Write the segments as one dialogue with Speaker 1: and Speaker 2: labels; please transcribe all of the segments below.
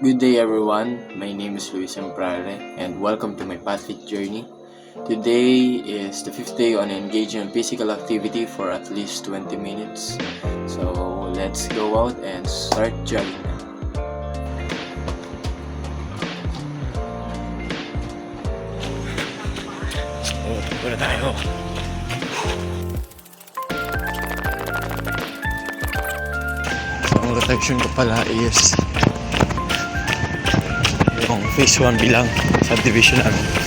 Speaker 1: Good day everyone, my name is Luis Emprare and welcome to my Pathfic journey. Today is the 5th day on engaging in physical activity for at least 20 minutes. So let's go out and start jogging now.
Speaker 2: Takbo na tayo. So ang rotation ko pala is yung phase 1 bilang subdivision namin.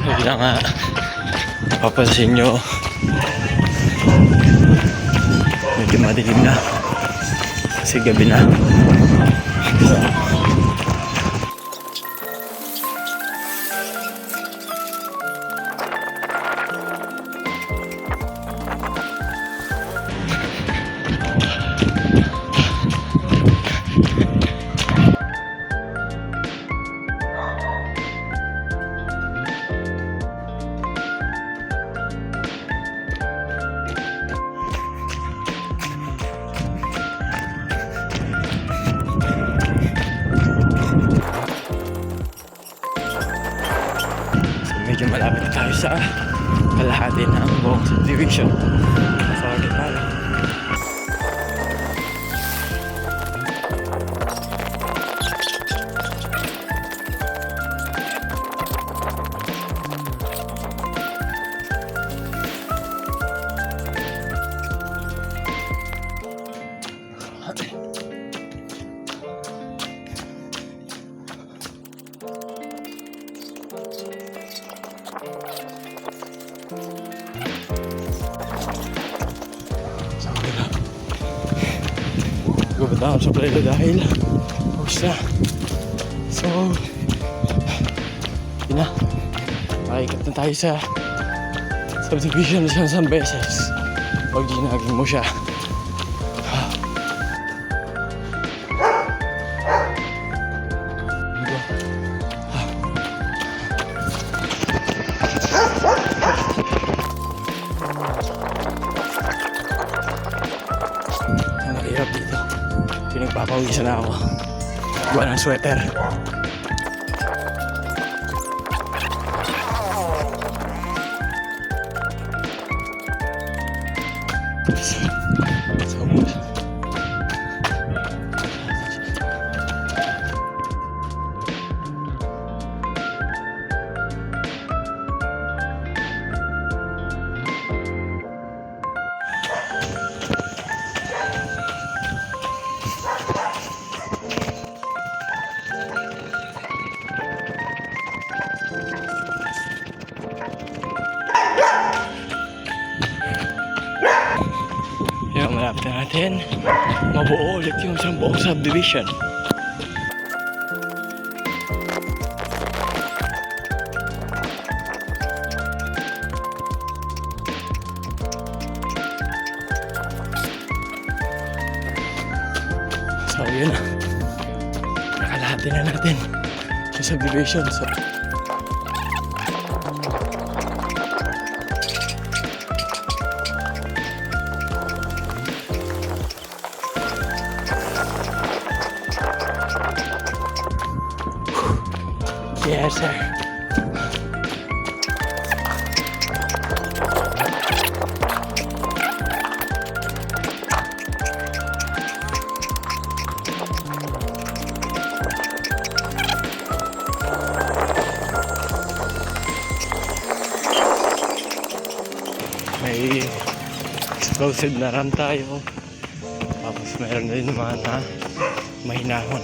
Speaker 2: Bigla nga napapansin nyo medyo madilim na kasi gabi na. Medyo malapit na tayo sa kalahati ng buong subdivision. Sorry tayo. Gumanda ako sa plelo dahil tapos na. So yun na, makikip na tayo sa subdivision na isang beses pag ginagin mo siya. Mahirap dito. Pinagpapawisan na ako. Gawa ng sweater. Yan, malapit na natin mabuo ulit yung isang buong subdivision. So yun na, nakalahati na natin yung subdivision. So yes, sir. May explosive na ram tayo. Tapos meron din naman na mahinahon.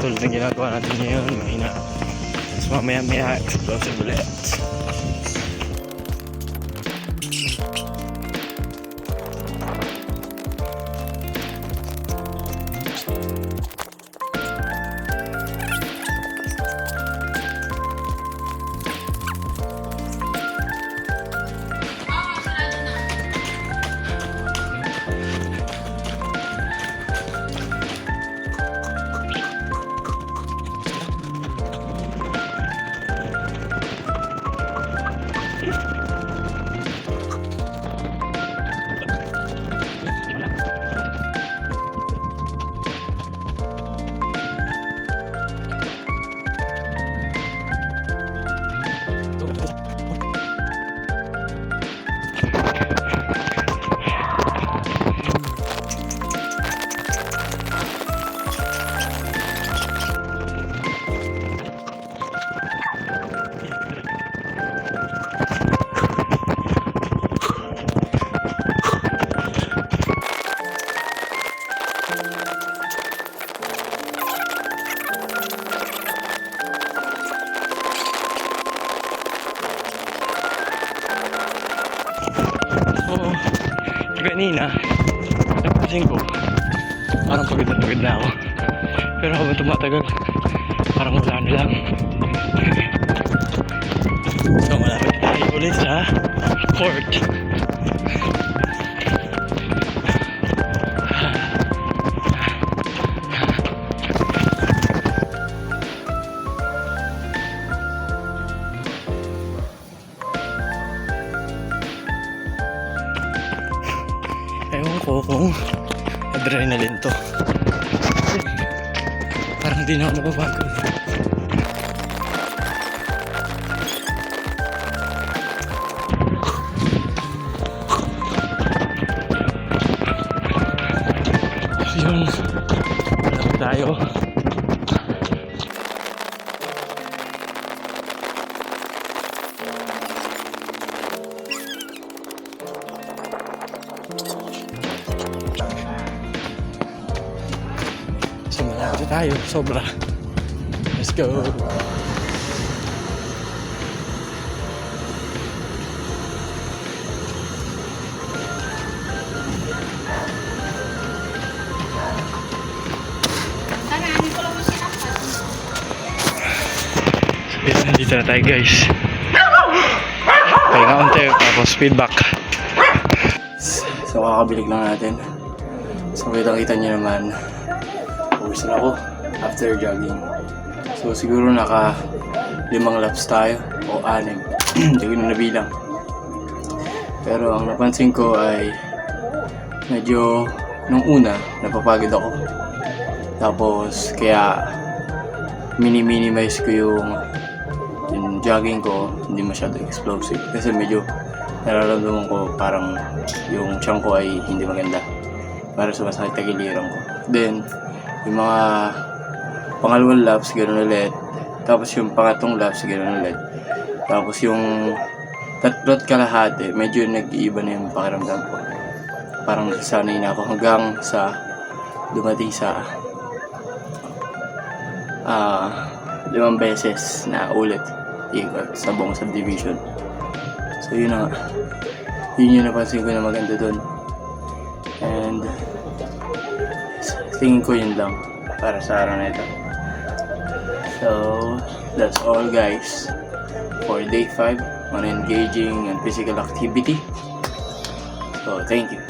Speaker 2: Tulad ng ginagawa natin ngayon, mahinahon. So mamaya explosive ulit. Oo, kanina, napansin ko, parang pagod na ako. Pero habang tumatagal, parang wala na lang. So, malapit tayo ulit sa court. Ewan ko kung adrenaline to. Parang di na ako mababago. Yun. Lapit tayo. So malapit tayo, sobra. Let's go. So nandito na tayo guys. Pahinga konti, tapos feedback.
Speaker 1: So kakabilig lang natin. So kita nyo naman, pawis na ako after jogging. So siguro naka 5 laps tayo o 6. Hindi ko na nabilang. Pero ang napansin ko ay medyo nung una napapagod ako. Tapos kaya minimize ko yung jogging ko, hindi masyado explosive. Kasi medyo nararamdaman ko parang yung tiyan ko ay hindi maganda. Para sumasakit tagiliran ko. Then, yung mga pangalawang laps, gano'n ulit. Tapos yung pangatong laps, gano'n ulit. Tapos yung tatlo't kalahati, medyo nag-iiba na yung pakiramdam ko. Parang nasanay na ako hanggang sa dumating sa 5 beses na ulit ikot sa buong subdivision. So yun na nga. Yun yung napansin ko na maganda dun. And tingin ko yun lang para sa araw na ito. So that's all guys for day 5 on engaging in physical activity. So thank you.